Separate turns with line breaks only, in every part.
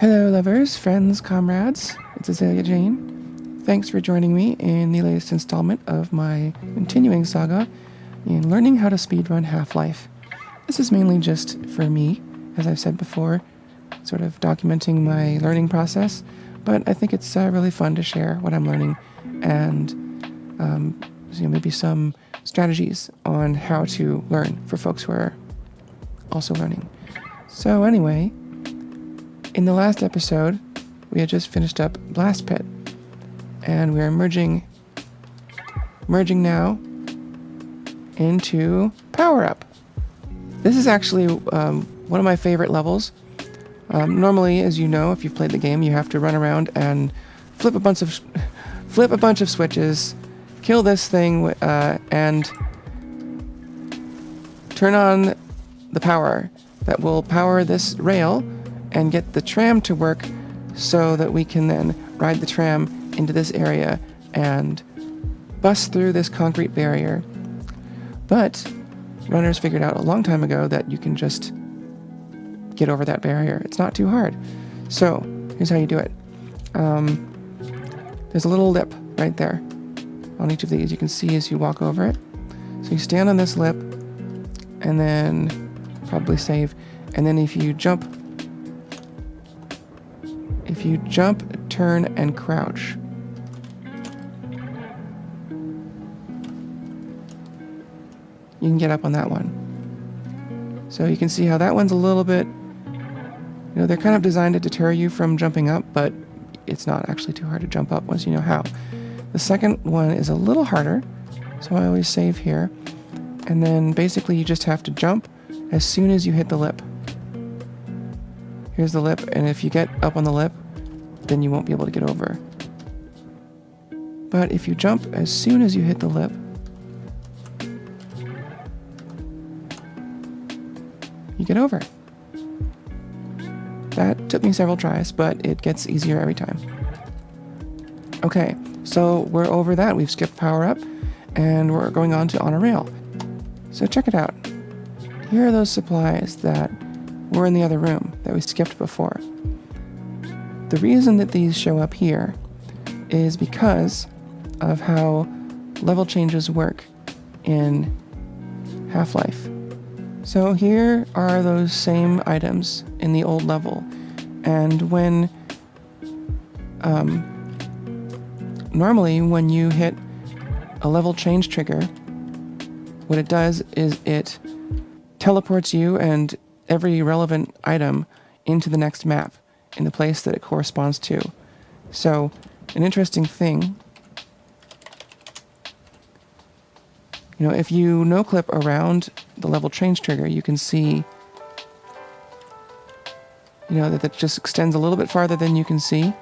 Hello lovers, friends, comrades, it's Azalea Jane. Thanks for joining me in the latest installment of my continuing saga in learning how to speedrun Half-Life. This is mainly just for me, as I've said before, sort of documenting my learning process, but I think it's really fun to share what I'm learning and maybe some strategies on how to learn for folks who are also learning. So anyway, in the last episode, we had just finished up Blast Pit, and we are merging now into Power Up. This is actually one of my favorite levels. Normally, as you know, if you've played the game, you have to run around and flip a bunch of switches, kill this thing, and turn on the power that will power this rail and get the tram to work so that we can then ride the tram into this area and bust through this concrete barrier. But runners figured out a long time ago that you can just get over that barrier. It's not too hard. So here's how you do it. There's a little lip right there on each of these. You can see as you walk over it. So you stand on this lip and then probably save. And then if you jump, turn, and crouch, you can get up on that one. So you can see how that one's a little bit, they're kind of designed to deter you from jumping up, but it's not actually too hard to jump up once you know how. The second one is a little harder, so I always save here. And then basically you just have to jump as soon as you hit the lip. Here's the lip, and if you get up on the lip, then you won't be able to get over. But if you jump as soon as you hit the lip, you get over. That took me several tries, but it gets easier every time. Okay, so we're over that. We've skipped Power Up, and we're going on a rail. So check it out. Here are those supplies that were in the other room that we skipped before. The reason that these show up here is because of how level changes work in Half-Life. So here are those same items in the old level, and when normally when you hit a level change trigger, what it does is it teleports you and every relevant item into the next map in the place that it corresponds to. So an interesting thing, if you no-clip around the level change trigger, you can see that it just extends a little bit farther than you can see.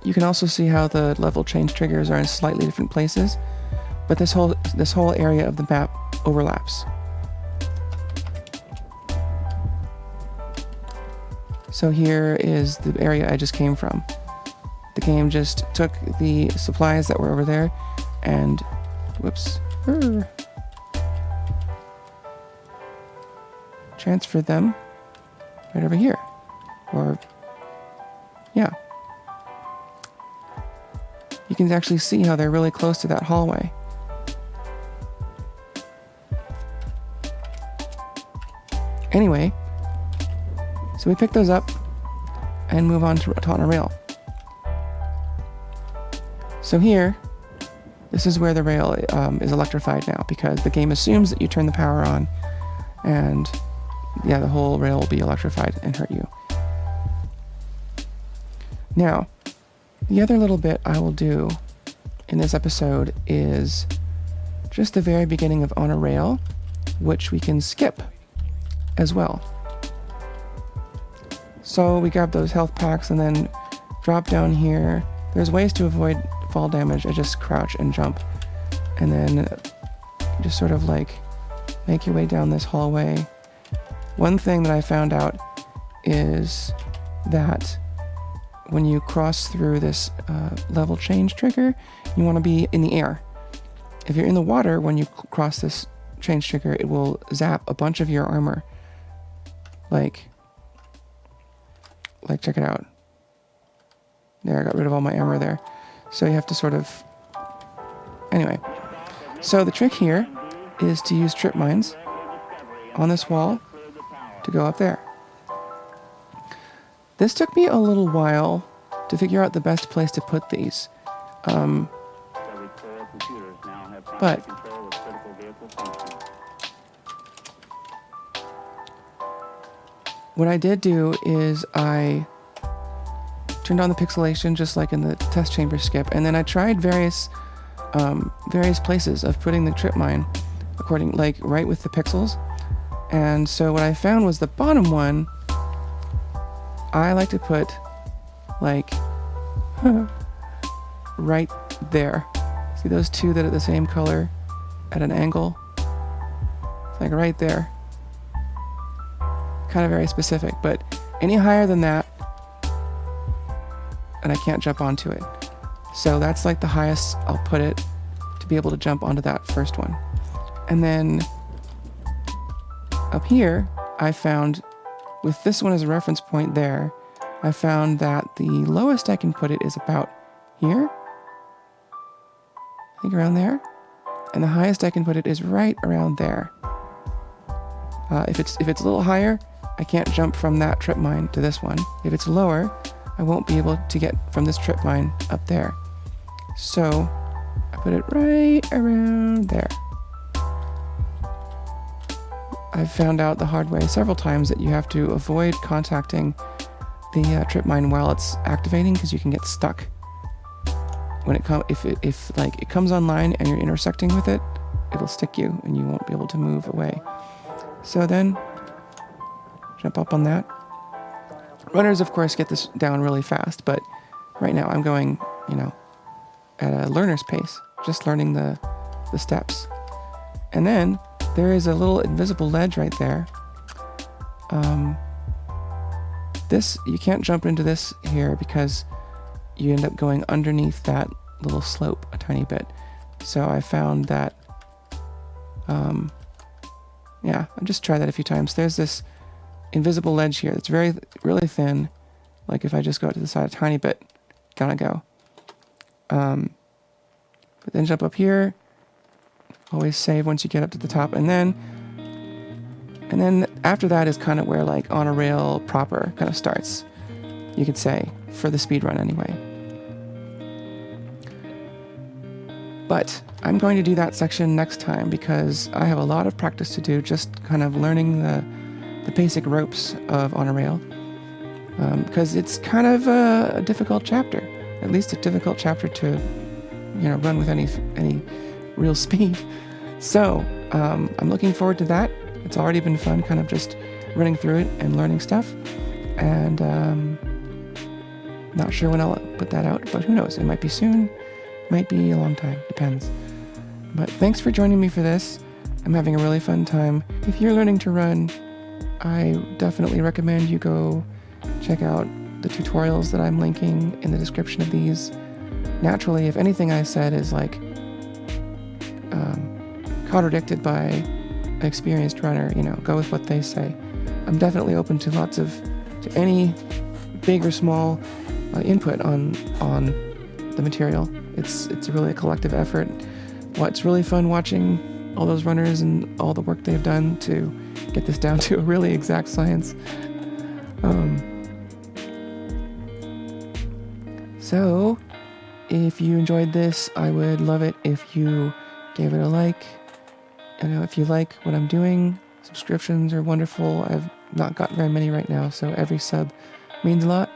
You can also see how the level change triggers are in slightly different places, but this whole area of the map overlaps. So here is the area I just came from. The game just took the supplies that were over there and transferred them right over here. You can actually see how they're really close to that hallway. Anyway, so we pick those up and move on on a rail. So here, this is where the rail is electrified now, because the game assumes that you turn the power on, and the whole rail will be electrified and hurt you. Now, the other little bit I will do in this episode is just the very beginning of On a Rail, which we can skip as well. So we grab those health packs and then drop down here. There's ways to avoid fall damage. I just crouch and jump, and then just sort of like make your way down this hallway. One thing that I found out is that when you cross through this level change trigger, you want to be in the air. if you're in the water, when you cross this change trigger, it will zap a bunch of your armor. Like check it out. There, I got rid of all my armor there. So you have to sort of... Anyway. So the trick here is to use trip mines on this wall to go up there. This took me a little while to figure out the best place to put these. But what I did do is I turned on the pixelation just like in the test chamber skip, and then I tried various places of putting the trip mine according, like right with the pixels. And so what I found was the bottom one I like to put like right there. See those two that are the same color at an angle? It's like right there. Kind of very specific, but any higher than that and I can't jump onto it. So that's like the highest I'll put it to be able to jump onto that first one. And then up here, I found, with this one as a reference point there, I found that the lowest I can put it is about here. I think around there. And the highest I can put it is right around there. If it's a little higher, I can't jump from that trip mine to this one. If it's lower, I won't be able to get from this trip mine up there. So I put it right around there. I've found out the hard way several times that you have to avoid contacting the trip mine while it's activating, because you can get stuck. When it if it comes online and you're intersecting with it, it'll stick you and you won't be able to move away. So then jump up on that. Runners, of course, get this down really fast, but right now I'm going, at a learner's pace, just learning the steps. And then there is a little invisible ledge right there. This, you can't jump into this here because you end up going underneath that little slope a tiny bit. So I found that, I'll just try that a few times. There's this invisible ledge here that's really thin. Like if I just go out to the side a tiny bit, gonna go. But then jump up here. Always save once you get up to the top, and then after that is kind of where like on a rail proper kind of starts, you could say, for the speedrun anyway. But I'm going to do that section next time because I have a lot of practice to do, just kind of learning the basic ropes of on a rail, because it's kind of a difficult chapter, at least a difficult chapter to run with any real speed. So I'm looking forward to that. It's already been fun kind of just running through it and learning stuff, and not sure when I'll put that out, but who knows, it might be soon, might be a long time, depends. But thanks for joining me for this. I'm having a really fun time. If you're learning to run, I definitely recommend you go check out the tutorials that I'm linking in the description of these. Naturally, if anything I said is like contradicted by an experienced runner, go with what they say. I'm definitely open to any big or small input on the material. It's really a collective effort. It's really fun watching all those runners and all the work they've done to get this down to a really exact science. So if you enjoyed this, I would love it if you gave it a like. If you like what I'm doing, subscriptions are wonderful. I've not got very many right now, so every sub means a lot.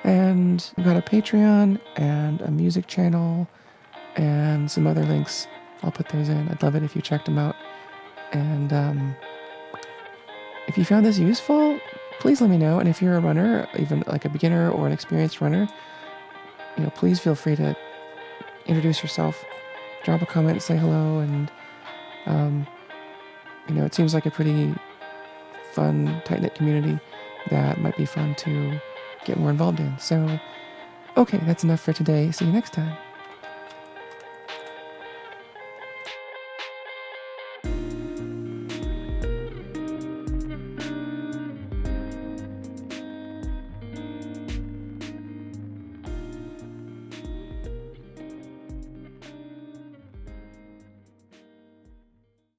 And I've got a Patreon and a music channel and some other links. I'll put those in. I'd love it if you checked them out. And if you found this useful, please let me know. And if you're a runner, even like a beginner or an experienced runner, please feel free to introduce yourself, drop a comment, say hello, and it seems like a pretty fun, tight-knit community that might be fun to get more involved in. So, okay, that's enough for today. See you next time.